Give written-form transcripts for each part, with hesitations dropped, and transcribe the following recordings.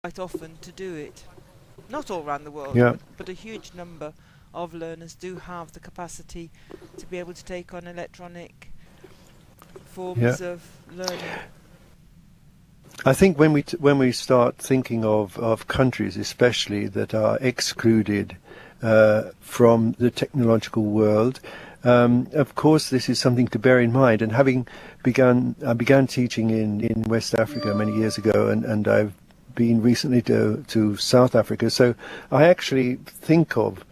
quite often to do it. Not all around the world, Yeah. but a huge number of learners do have the capacity to be able to take on electronic Yeah. forms of learning. I think when we start thinking of countries, especially that are excluded from the technological world, of course, this is something to bear in mind. And I began teaching in West Africa many years ago, and I've been recently to South Africa. So I actually think of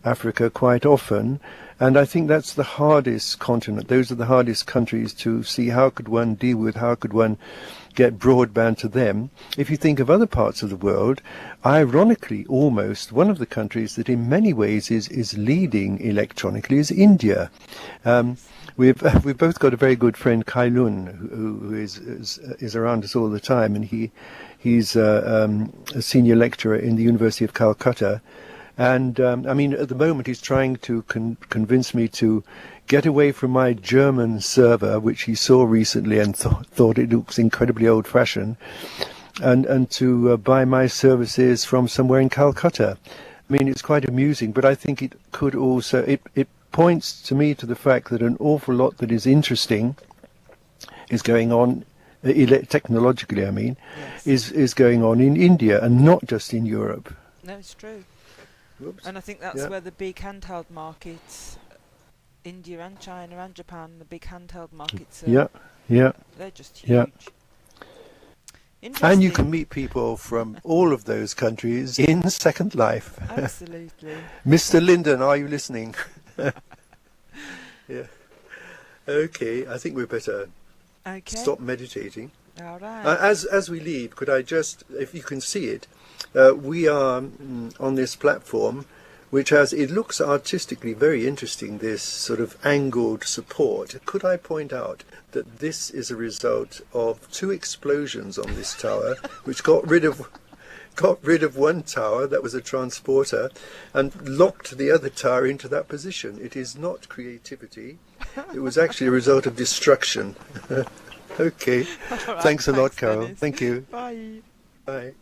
Africa quite often, and I think that's the hardest continent. Those are the hardest countries to see how could one deal with, how could one get broadband to them. If you think of other parts of the world, ironically almost, one of the countries that in many ways is leading electronically is India. We've both got a very good friend, Kailun, who is around us all the time, and he's a senior lecturer in the University of Calcutta. And I mean, at the moment, he's trying to convince me to get away from my German server, which he saw recently and thought it looks incredibly old-fashioned, and to buy my services from somewhere in Calcutta. I mean, it's quite amusing, but I think it could also it points to me to the fact that an awful lot that is interesting is going on. Technologically, I mean, Yes. is going on in India and not just in Europe. No, it's true. Whoops. And I think that's where the big handheld markets, India and China and Japan, the big handheld markets are, they're just huge. Yeah. Interesting. And you can meet people from all of those countries in Second Life. Absolutely. Mr. Linden, are you listening? Yeah. Okay, I think we better stop meditating. All right. As we leave, could I just, if you can see it, we are on this platform, which has, it looks artistically very interesting, this sort of angled support. Could I point out that this is a result of 2 explosions on this tower, which got rid of one tower that was a transporter and locked the other tower into that position. It is not creativity. It was actually a result of destruction. Okay. All right, Thanks a lot, Carol. Dennis. Thank you. Bye. Bye.